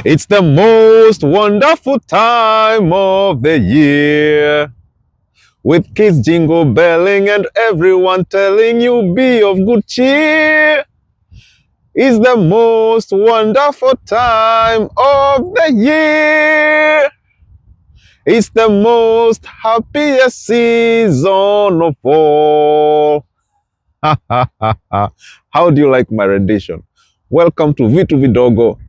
It's the most wonderful time of the year, with kids jingle belling and everyone telling you be of good cheer. It's the most wonderful time of the year. It's the most happiest season of all. How do you like my rendition? Welcome to Vitu Vidogo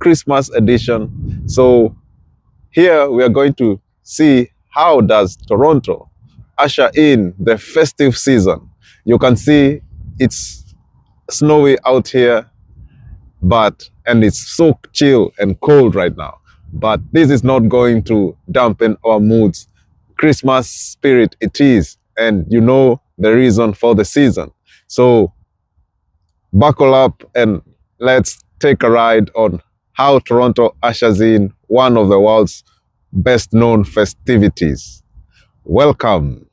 Christmas edition. So here we are going to see how does Toronto usher in the festive season. You can see it's snowy out here, and it's so chill and cold right now. But this is not going to dampen our moods. Christmas spirit it is, and you know the reason for the season. So buckle up and let's take a ride on how Toronto ushers in one of the world's best known festivities. Welcome.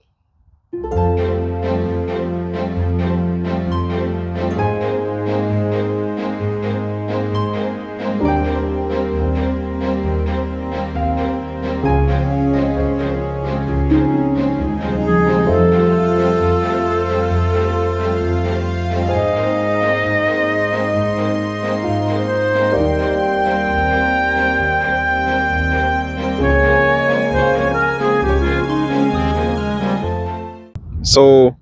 So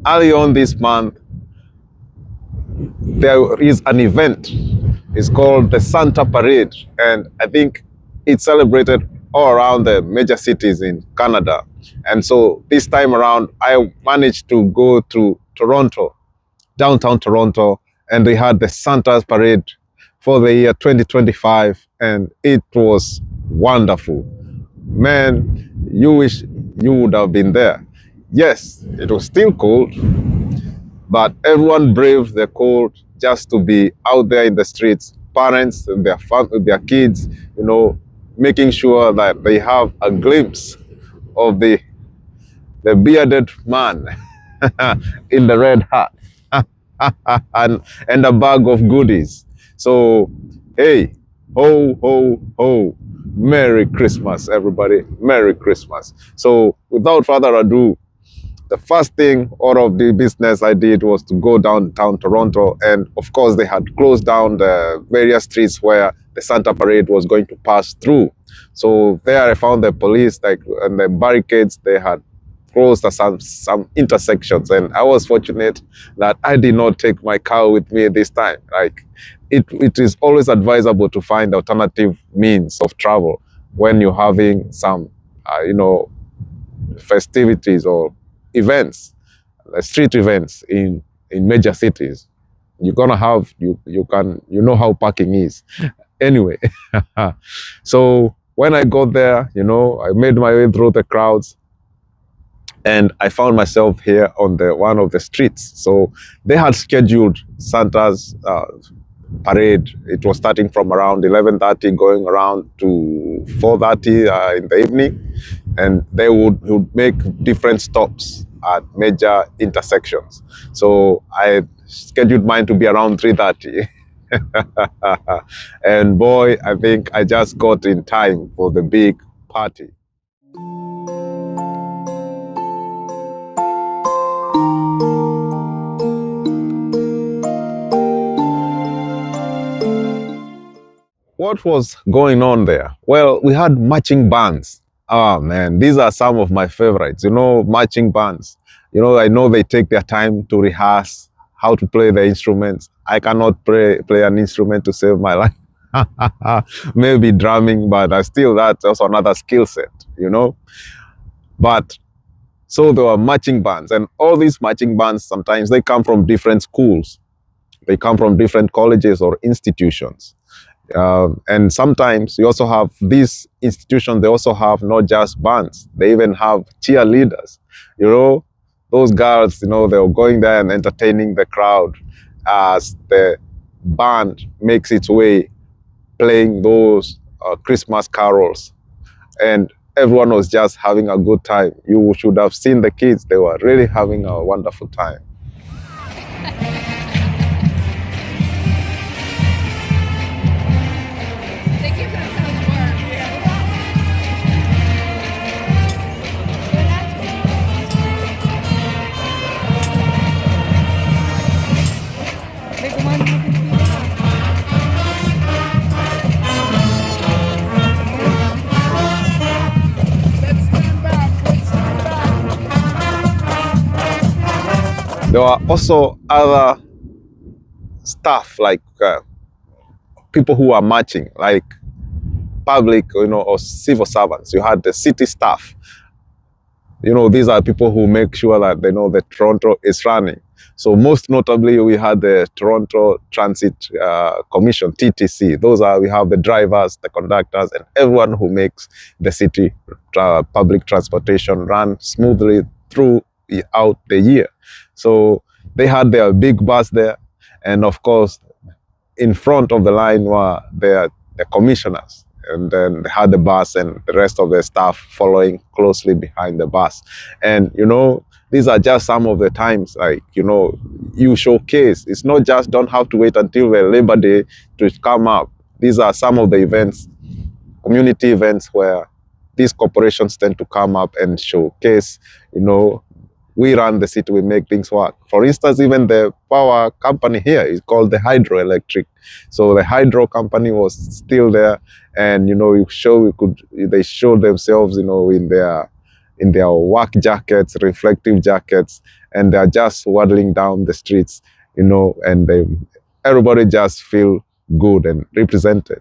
early on this month, there is an event. It's called the Santa Parade, and I think it's celebrated all around the major cities in Canada. And so this time around, I managed to go to Toronto, downtown Toronto, and they had the Santa's Parade for the year 2025, and it was wonderful. Man, you wish you would have been there. Yes, it was still cold, but everyone braved the cold just to be out there in the streets. Parents and their kids, making sure that they have a glimpse of the bearded man in the red hat and a bag of goodies. So, hey, ho, ho, ho. Merry Christmas, everybody. Merry Christmas. So, without further ado, the first thing out of the business I did was to go downtown Toronto. And of course, they had closed down the various streets where the Santa Parade was going to pass through. So there I found the police, and the barricades. They had closed some intersections. And I was fortunate that I did not take my car with me this time. It is always advisable to find alternative means of travel when you're having some, festivities or events, street events in major cities. You're gonna have you know how parking is. Anyway, so when I got there, I made my way through the crowds, and I found myself here on one of the streets. So they had scheduled Santa's parade. It was starting from around 11:30, going around to 4:30 in the evening, and they would make different stops at major intersections. So I scheduled mine to be around 3:30. And boy, I think I just got in time for the big party. What was going on there? Well, we had marching bands. Ah, man, these are some of my favorites. Marching bands. I know they take their time to rehearse how to play the instruments. I cannot play an instrument to save my life. Maybe drumming, but that's also another skill set. But so there were marching bands, and all these marching bands, sometimes they come from different schools. They come from different colleges or institutions. And sometimes you also have these institutions, they also have not just bands, they even have cheerleaders. Those girls, they were going there and entertaining the crowd as the band makes its way playing those Christmas carols. And everyone was just having a good time. You should have seen the kids, they were really having a wonderful time. There were also other staff like people who are marching, like public, or civil servants. You had the city staff. These are people who make sure that they know that Toronto is running. So most notably, we had the Toronto Transit Commission, TTC. We have the drivers, the conductors, and everyone who makes the city public transportation run smoothly throughout the year. So they had their big bus there. And of course, in front of the line were the commissioners, and then they had the bus and the rest of the staff following closely behind the bus. And these are just some of the times, like, you showcase. It's not just, don't have to wait until the Labor Day to come up. These are some of the events, community events, where these corporations tend to come up and showcase. We run the city, we make things work. For instance, even the power company here is called the hydroelectric. So the hydro company was still there, and they showed themselves, in their work jackets, reflective jackets, and they're just waddling down the streets, and everybody just feel good and represented.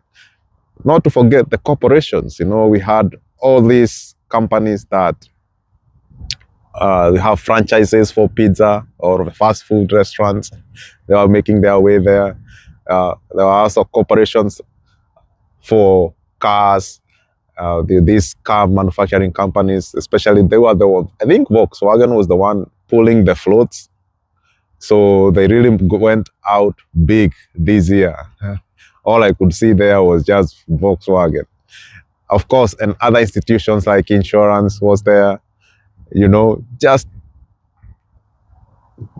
Not to forget the corporations. We had all these companies that we have franchises for pizza or fast food restaurants. They are making their way there. There are also corporations for cars. These car manufacturing companies, especially, they were the one. I think Volkswagen was the one pulling the floats. So they really went out big this year. All I could see there was just Volkswagen. Of course, and other institutions like insurance was there. Just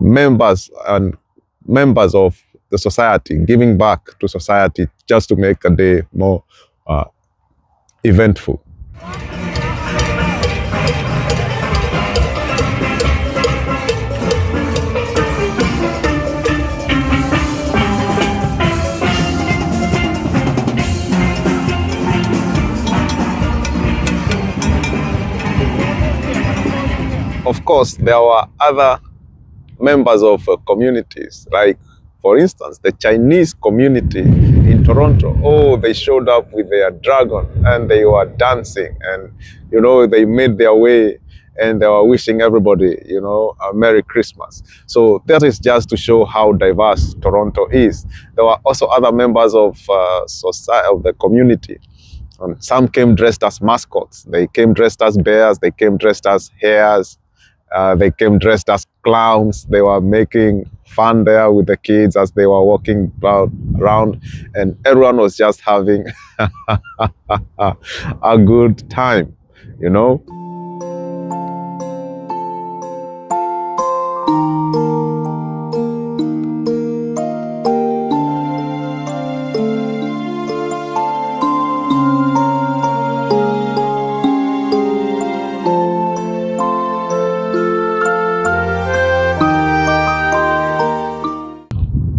members of the society giving back to society just to make a day more eventful. Of course, there were other members of communities, like, for instance, the Chinese community in Toronto. Oh, they showed up with their dragon and they were dancing, and they made their way, and they were wishing everybody a Merry Christmas. So that is just to show how diverse Toronto is. There were also other members of the community. And some came dressed as mascots. They came dressed as bears. They came dressed as hares. They came dressed as clowns. They were making fun there with the kids as they were walking around, and everyone was just having a good time,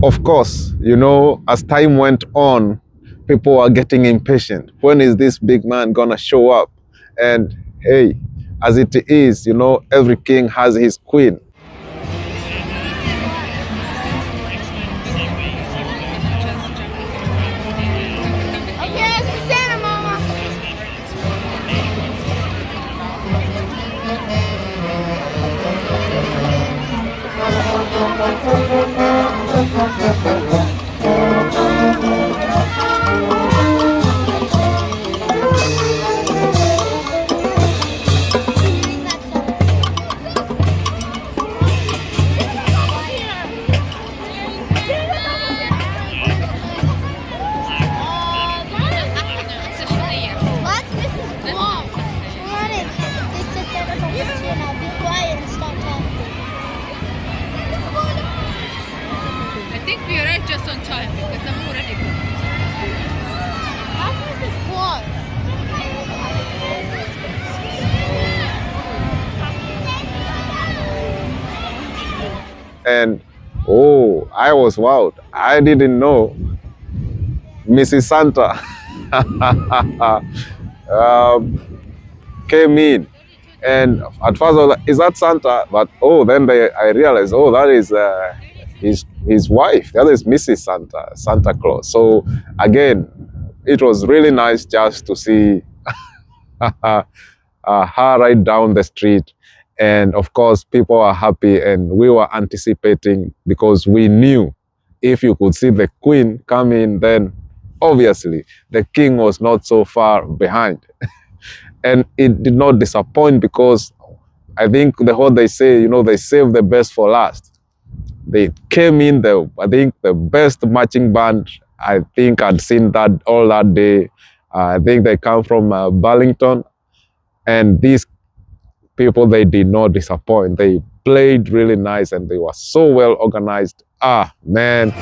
Of course, as time went on, people were getting impatient. When is this big man gonna show up? And hey, as it is, every king has his queen. Just on time because I'm already good. How is this close? And I was wowed. I didn't know Mrs. Santa came in. And at first I was like, is that Santa? But oh, then I realized, oh, that is his wife. That is Mrs. Santa Claus. So again, it was really nice just to see her right down the street. And of course, people are happy, and we were anticipating because we knew if you could see the queen come in, then obviously the king was not so far behind. And it did not disappoint because I think the whole they say, they save the best for last. They came in I think the best marching band I think I'd seen that all that day. I think they come from Burlington, and these people, they did not disappoint. They played really nice, and they were so well organized. Ah, man.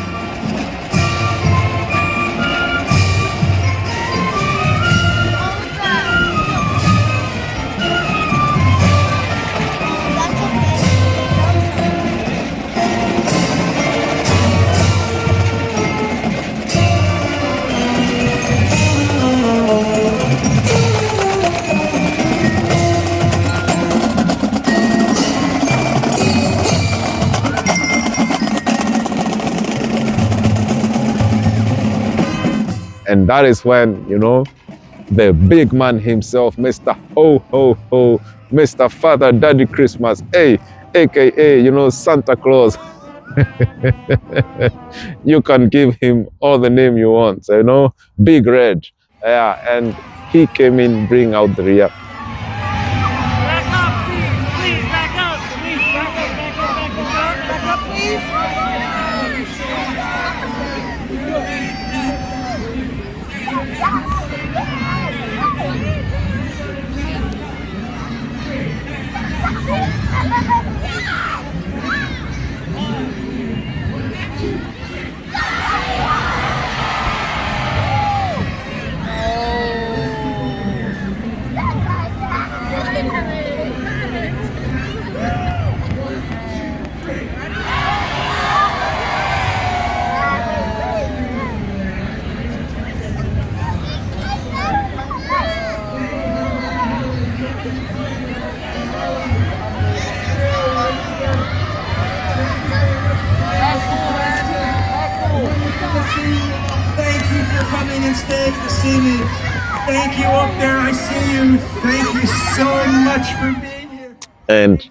And that is when, the big man himself, Mr. Ho Ho Ho, Mr. Father Daddy Christmas, hey, aka, Santa Claus. You can give him all the name you want, so, Big Red. Yeah, and he came in, bring out the rear. Back up, please. Please, back up. Please, back up, back up, back up, back up, please. Thank you for coming and staying to see me. Thank you up there. I see you. Thank you so much for being here. And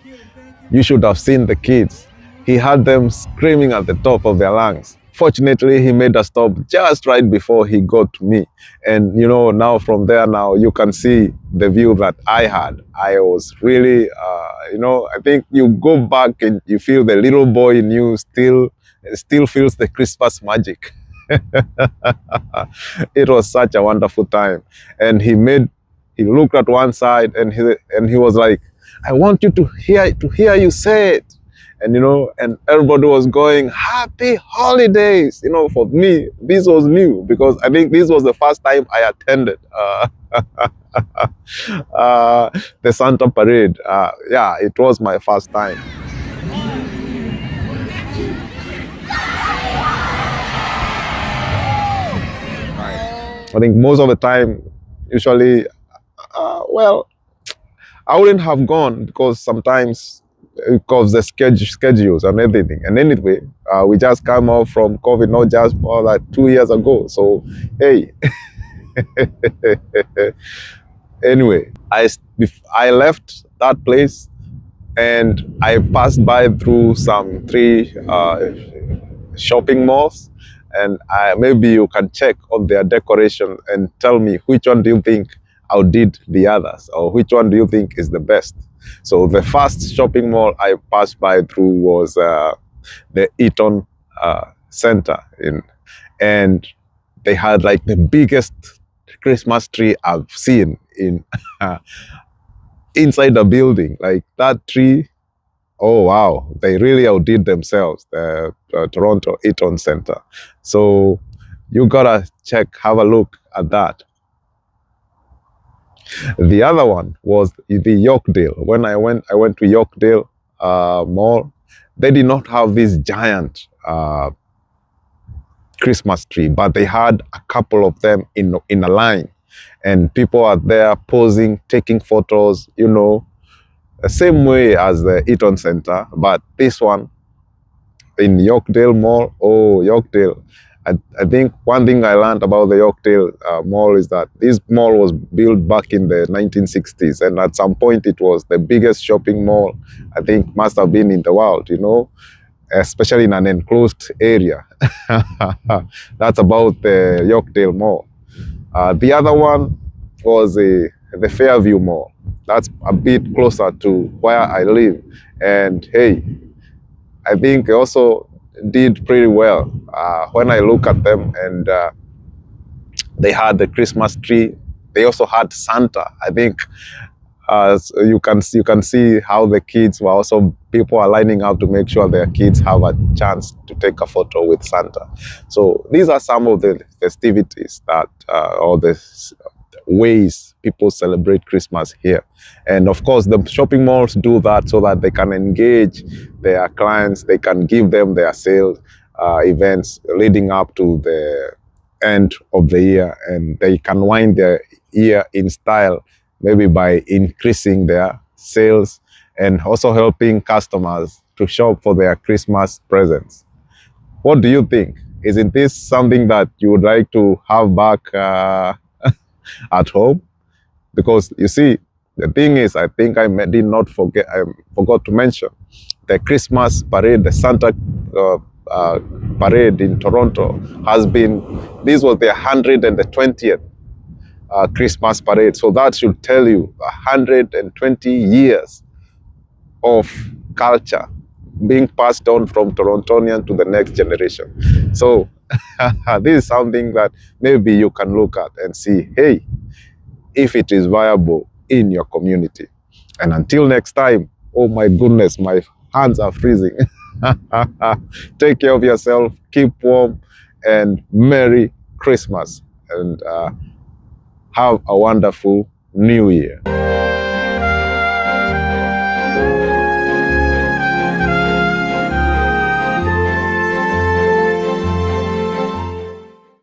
you should have seen the kids. He had them screaming at the top of their lungs. Fortunately, he made a stop just right before he got to me. And, now from there, now you can see the view that I had. I was really, I think you go back and you feel the little boy in you still feels the Christmas magic. It was such a wonderful time. And he looked at one side, and he was like, I want you to hear you say it. And and everybody was going, happy holidays. For me, this was new because I think this was the first time I attended the Santa parade. Yeah, it was my first time. I think most of the time, usually, well, I wouldn't have gone because sometimes because the schedules and everything. And anyway, we just come off from COVID, not just like 2 years ago. So, hey, anyway, I left that place and I passed by through some three shopping malls. And maybe you can check on their decoration and tell me which one do you think outdid the others, or which one do you think is the best. So the first shopping mall I passed by through was the Eaton Center, and they had like the biggest Christmas tree I've seen in inside the building. Like that tree, oh wow, they really outdid themselves, the Toronto Eaton Center. So you gotta have a look at that. The other one was the Yorkdale. When I went to Yorkdale Mall. They did not have this giant Christmas tree, but they had a couple of them in a line, and people are there posing, taking photos, the same way as the Eaton Center, but this one in Yorkdale Mall. Oh, Yorkdale. I think one thing I learned about the Yorkdale Mall is that this mall was built back in the 1960s, and at some point it was the biggest shopping mall I think must have been in the world, you know, especially in an enclosed area. That's about the Yorkdale Mall. The other one was the Fairview Mall. That's a bit closer to where I live. And hey, I think they also did pretty well when I look at them. And they had the Christmas tree. They also had Santa. I think so you can see how the kids were also, people are lining up to make sure their kids have a chance to take a photo with Santa. So these are some of the festivities that or the ways people celebrate Christmas here. And of course, the shopping malls do that so that they can engage their clients, they can give them their sales events leading up to the end of the year, and they can wind their year in style, maybe by increasing their sales and also helping customers to shop for their Christmas presents. What do you think? Isn't this something that you would like to have back at home? Because you see, the thing is, I think did not forget, I forgot to mention the Christmas parade, the Santa uh, parade in Toronto has been, this was the 120th Christmas parade. So that should tell you 120 years of culture being passed on from Torontonian to the next generation. So this is something that maybe you can look at and see, hey, if it is viable in your community. And until next time, oh my goodness, my hands are freezing. Take care of yourself, keep warm, and Merry Christmas. And have a wonderful New Year.